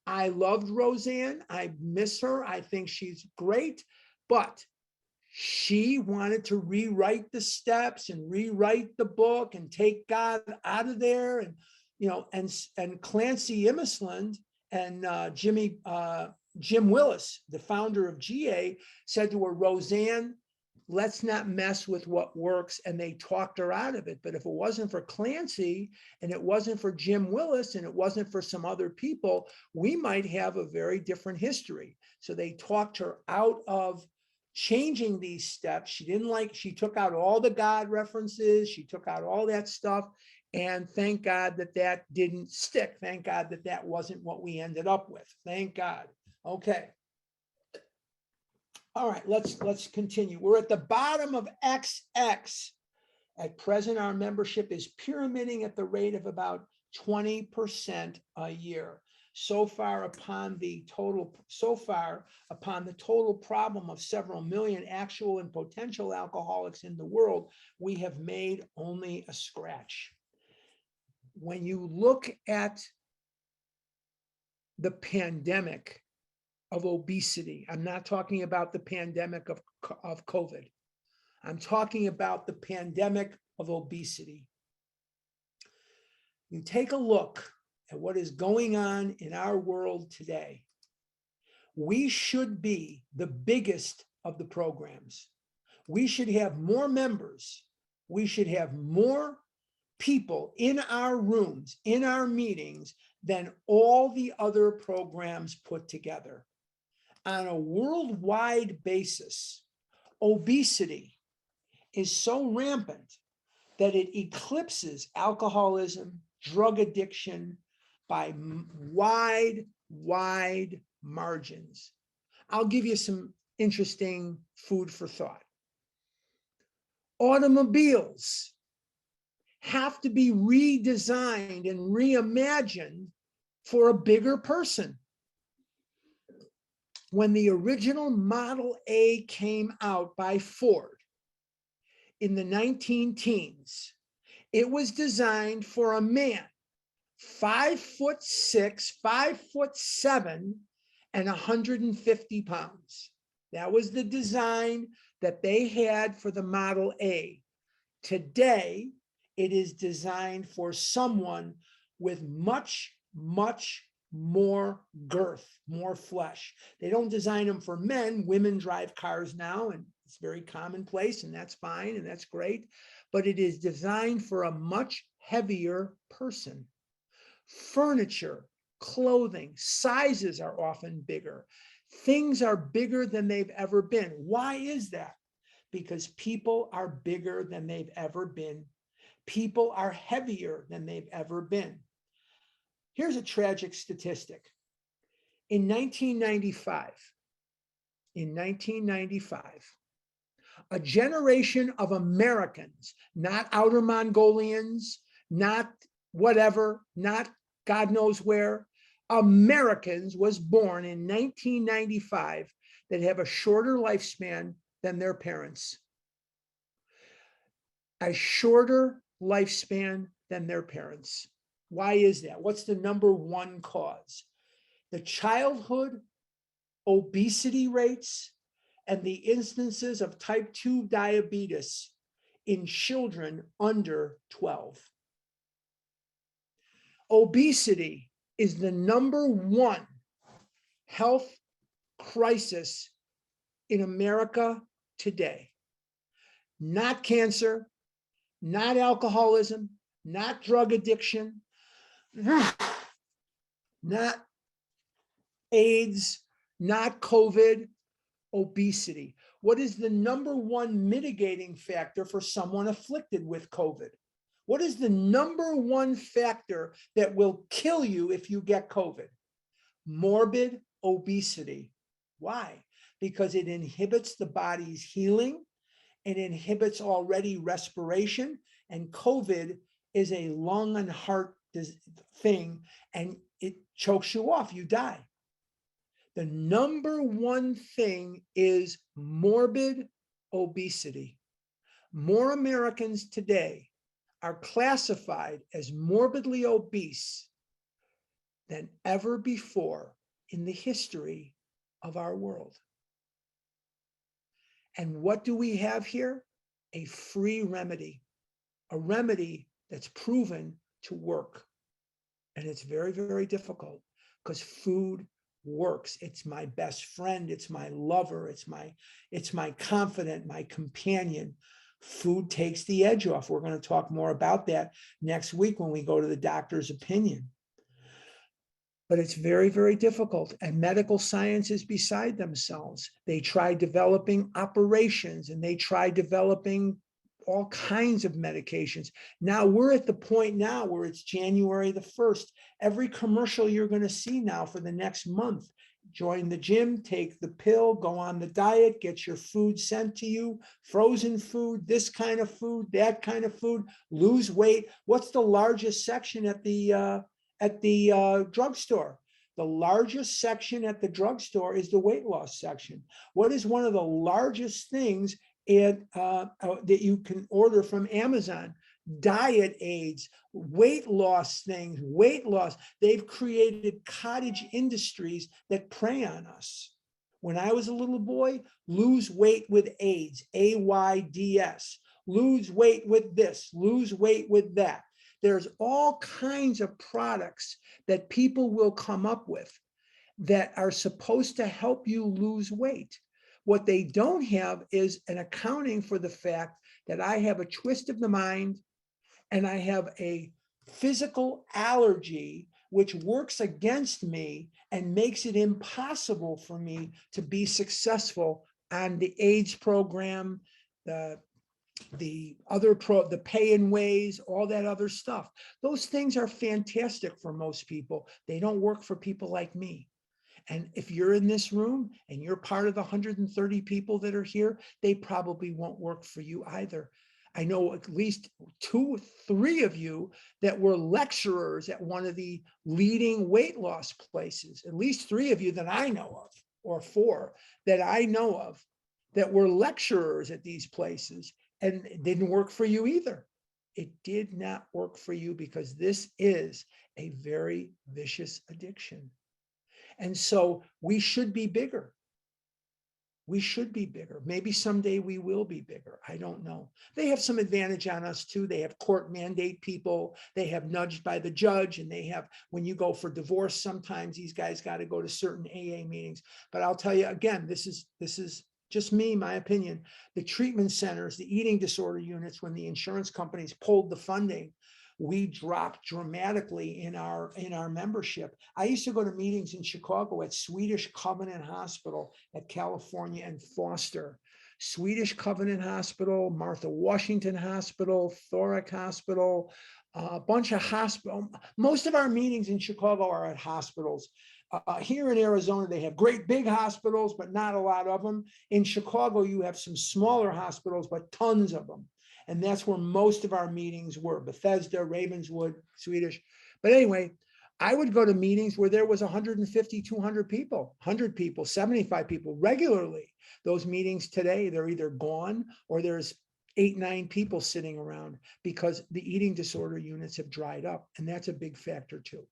Speaker 2: I loved Roseanne. I miss her. I think she's great, but she wanted to rewrite the steps and rewrite the book and take God out of there. And, you know, and Clancy Imisland and Jim Willis, the founder of GA, said to her, Roseanne, let's not mess with what works. And they talked her out of it. But if it wasn't for Clancy, and it wasn't for Jim Willis, and it wasn't for some other people, we might have a very different history. So they talked her out of changing these steps. She took out all the God references. She took out all that stuff. And thank God that didn't stick. Thank God that wasn't what we ended up with. Thank God. Okay. All right, let's continue. We're at the bottom of XX. At present, our membership is pyramiding at the rate of about 20% a year. So far upon the total problem of several million actual and potential alcoholics in the world, we have made only a scratch. When you look at the pandemic of obesity, I'm not talking about the pandemic of COVID. I'm talking about the pandemic of obesity. You take a look at what is going on in our world today. We should be the biggest of the programs. We should have more members. We should have more people in our rooms, in our meetings, than all the other programs put together. On a worldwide basis, obesity is so rampant that it eclipses alcoholism, drug addiction by wide margins. I'll give you some interesting food for thought. Automobiles have to be redesigned and reimagined for a bigger person. When the original Model A came out by Ford in the 19-teens, it was designed for a man 5'6", 5'7", and 150 pounds. That was the design that they had for the Model A. Today, it is designed for someone with much more girth, more flesh. They don't design them for men. Women drive cars now, and it's very commonplace, and that's fine, and that's great. But it is designed for a much heavier person. Furniture, clothing, sizes are often bigger. Things are bigger than they've ever been. Why is that? Because people are bigger than they've ever been. People are heavier than they've ever been. Here's a tragic statistic. In 1995, a generation of Americans, not outer Mongolians, not whatever, not God knows where, Americans was born in 1995 that have a shorter lifespan than their parents. a shorter lifespan than their parents. Why is that? What's the number one cause? The childhood obesity rates and the instances of type 2 diabetes in children under 12. Obesity is the number one health crisis in America today. Not cancer, not alcoholism, not drug addiction, not AIDS, not COVID, obesity. What is the number one mitigating factor for someone afflicted with COVID? What is the number one factor that will kill you if you get COVID? Morbid obesity. Why? Because it inhibits the body's healing, it inhibits already respiration, and COVID is a lung and heart thing, and it chokes you off, you die. The number one thing is morbid obesity. More Americans today are classified as morbidly obese than ever before in the history of our world. And what do we have here? A free remedy, a remedy that's proven to work. And it's very, very difficult because food works. It's my best friend. It's my lover. It's my confidant, my companion. Food takes the edge off. We're going to talk more about that next week when we go to the doctor's opinion. But it's very, very difficult. And medical science is beside themselves. They try developing operations and they try developing all kinds of medications. Now we're at the point now where it's January the 1st. Every commercial you're going to see now for the next month, join the gym, take the pill, go on the diet, get your food sent to you, frozen food, this kind of food, that kind of food, lose weight. What's the largest section at the drugstore? The largest section at the drugstore is the weight loss section. What is one of the largest things that you can order from Amazon? Diet aids, weight loss things, weight loss. They've created cottage industries that prey on us. When I was a little boy, lose weight with AIDS, AIDS, lose weight with this, lose weight with that. There's all kinds of products that people will come up with that are supposed to help you lose weight. What they don't have is an accounting for the fact that I have a twist of the mind and I have a physical allergy which works against me and makes it impossible for me to be successful on the AIDS program, the pay and ways, all that other stuff. Those things are fantastic for most people. They don't work for people like me. And if you're in this room and you're part of the 130 people that are here, they probably won't work for you either. I know at least 2 or 3 of you that were lecturers at one of the leading weight loss places, at least 3 of you that I know of, or 4 that I know of, that were lecturers at these places, and it didn't work for you either. It did not work for you because this is a very vicious addiction. And so we should be bigger. We should be bigger. Maybe someday we will be bigger. I don't know. They have some advantage on us too. They have court mandate people. They have nudged by the judge, and they have, when you go for divorce, sometimes these guys got to go to certain AA meetings. But I'll tell you again, this is just me, my opinion. The treatment centers, the eating disorder units, when the insurance companies pulled the funding, we dropped dramatically in our membership. I used to go to meetings in Chicago at Swedish Covenant Hospital at California and Foster. Swedish Covenant Hospital, Martha Washington Hospital, Thoric Hospital, a bunch of hospitals. Most of our meetings in Chicago are at hospitals. Here in Arizona, they have great big hospitals, but not a lot of them. In Chicago, you have some smaller hospitals, but tons of them. And that's where most of our meetings were, Bethesda, Ravenswood, Swedish. But anyway, I would go to meetings where there was 150, 200 people, 100 people, 75 people regularly. Those meetings today, they're either gone or there's 8, 9 people sitting around because the eating disorder units have dried up. And that's a big factor too.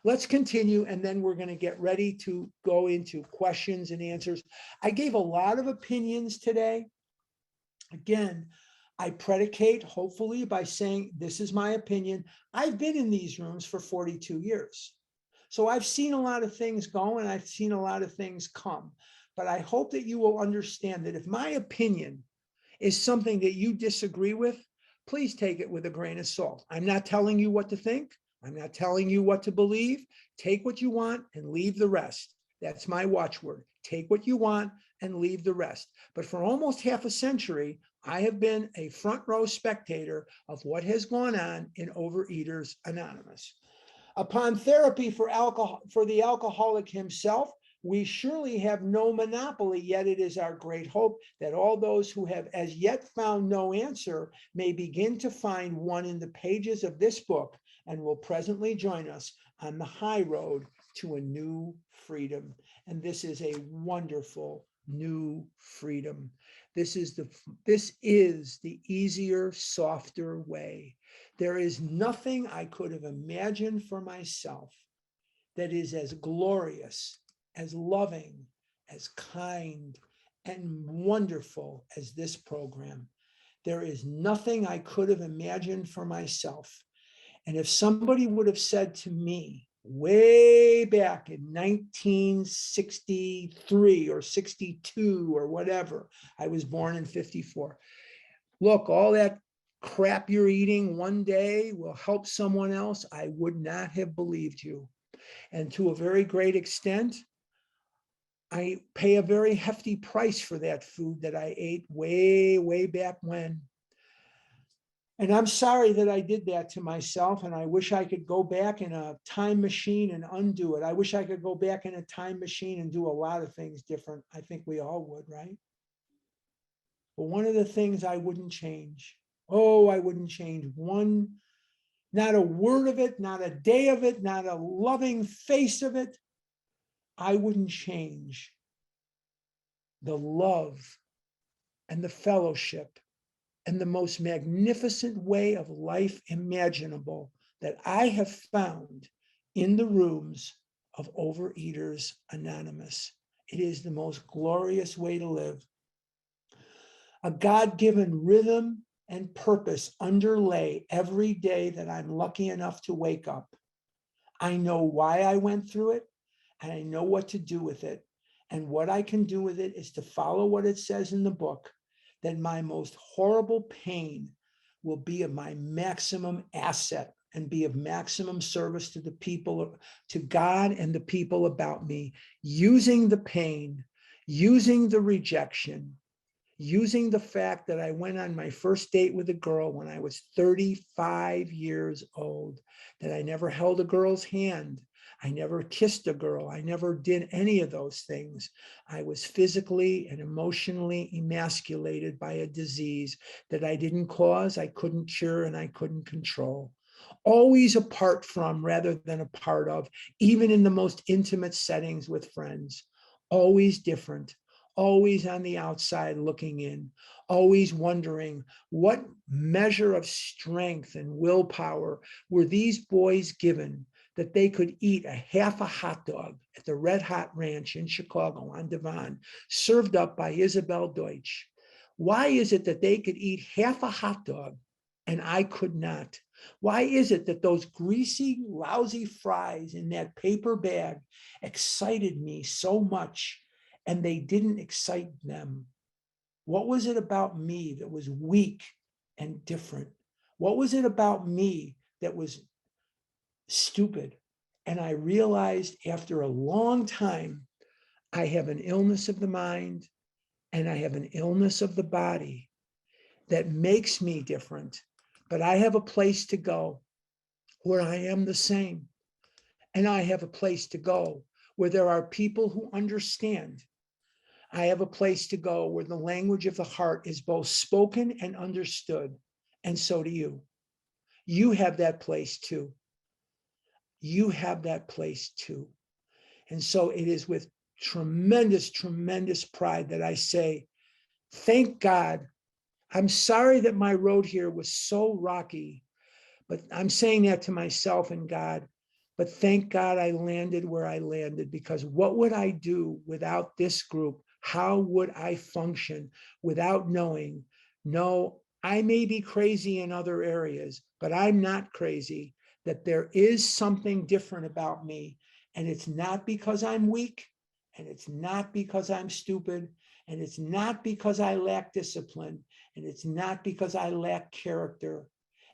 Speaker 2: Let's continue, and then we're going to get ready to go into questions and answers. I gave a lot of opinions today. Again, I predicate, hopefully, by saying, this is my opinion. I've been in these rooms for 42 years. So I've seen a lot of things go and I've seen a lot of things come. But I hope that you will understand that if my opinion is something that you disagree with, please take it with a grain of salt. I'm not telling you what to think. I'm not telling you what to believe. Take what you want and leave the rest. That's my watchword. Take what you want and leave the rest. But for almost half a century, I have been a front row spectator of what has gone on in Overeaters Anonymous. Upon therapy for the alcoholic himself, we surely have no monopoly, yet it is our great hope that all those who have as yet found no answer may begin to find one in the pages of this book and will presently join us on the high road to a new freedom. And this is a wonderful new freedom. This is the easier, softer way. There is nothing I could have imagined for myself that is as glorious, as loving, as kind, and wonderful as this program. There is nothing I could have imagined for myself. And if somebody would have said to me way back in 1963 or 62 or whatever, I was born in 54, look, all that crap you're eating one day will help someone else, I would not have believed you. And to a very great extent, I pay a very hefty price for that food that I ate way, way back when. And I'm sorry that I did that to myself. And I wish I could go back in a time machine and undo it. I wish I could go back in a time machine and do a lot of things different. I think we all would, right? But one of the things I wouldn't change, I wouldn't change one, not a word of it, not a day of it, not a loving face of it. I wouldn't change the love and the fellowship and the most magnificent way of life imaginable that I have found in the rooms of Overeaters Anonymous. It is the most glorious way to live. A God-given rhythm and purpose underlay every day that I'm lucky enough to wake up. I know why I went through it, and I know what to do with it. And what I can do with it is to follow what it says in the book, that my most horrible pain will be of my maximum asset and be of maximum service to the people, to God and the people about me, using the pain, using the rejection, using the fact that I went on my first date with a girl when I was 35 years old, that I never held a girl's hand. I never kissed a girl. I never did any of those things. I was physically and emotionally emasculated by a disease that I didn't cause, I couldn't cure, and I couldn't control. Always apart from rather than a part of, even in the most intimate settings with friends. Always different. Always on the outside looking in, always wondering what measure of strength and willpower were these boys given that they could eat a half a hot dog at the Red Hot Ranch in Chicago on Devon, served up by Isabel Deutsch. Why is it that they could eat half a hot dog and I could not? Why is it that those greasy, lousy fries in that paper bag excited me so much and they didn't excite them? What was it about me that was weak and different? What was it about me that was stupid? And I realized after a long time, I have an illness of the mind and I have an illness of the body that makes me different, but I have a place to go where I am the same. And I have a place to go where there are people who understand. I have a place to go where the language of the heart is both spoken and understood. And so do you. You have that place too. You have that place too. And so it is with tremendous, tremendous pride that I say, thank God I'm sorry that my road here was so rocky, but I'm saying that to myself and God. But thank God I landed where I landed, because what would I do without this group? How would I function without knowing? No, I may be crazy in other areas, but I'm not crazy, that there is something different about me. And it's not because I'm weak, and it's not because I'm stupid, and it's not because I lack discipline, and it's not because I lack character.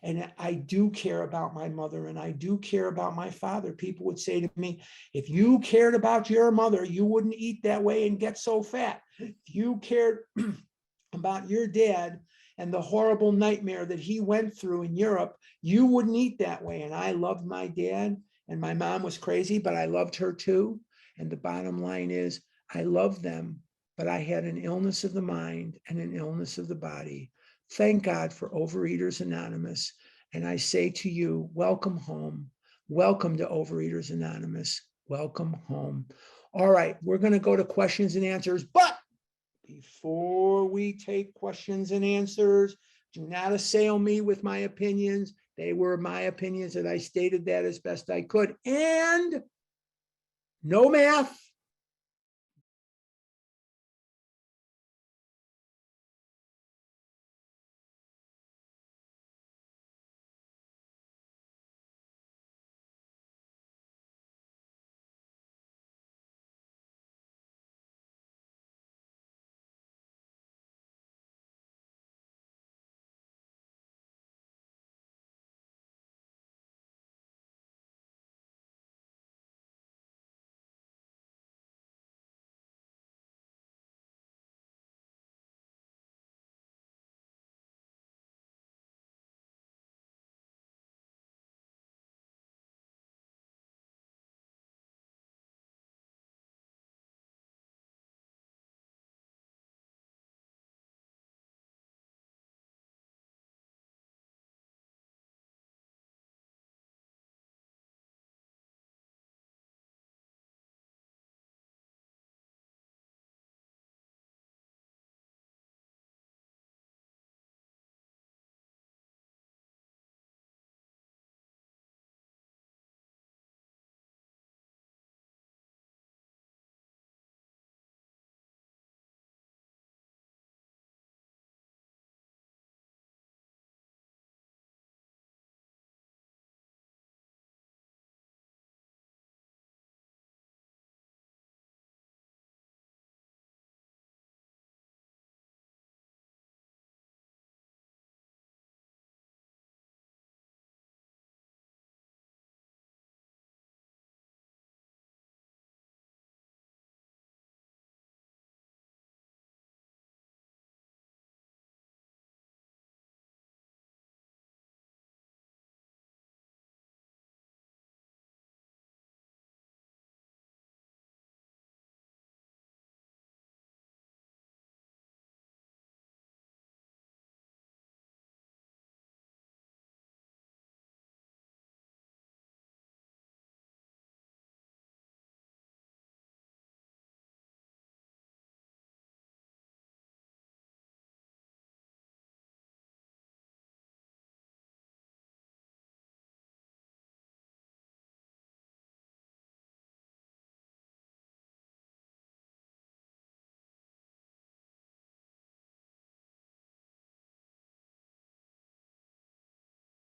Speaker 2: And I do care about my mother, and I do care about my father. People would say to me, if you cared about your mother, you wouldn't eat that way and get so fat. If you cared about your dad and the horrible nightmare that he went through in Europe, you wouldn't eat that way. And I loved my dad, and my mom was crazy, but I loved her too. And the bottom line is, I loved them, but I had an illness of the mind and an illness of the body. Thank God for Overeaters Anonymous. And I say to you, welcome home. Welcome to Overeaters Anonymous. Welcome home. All right, we're going to go to questions and answers. But before we take questions and answers, do not assail me with my opinions. They were my opinions, and I stated that as best I could. And no math,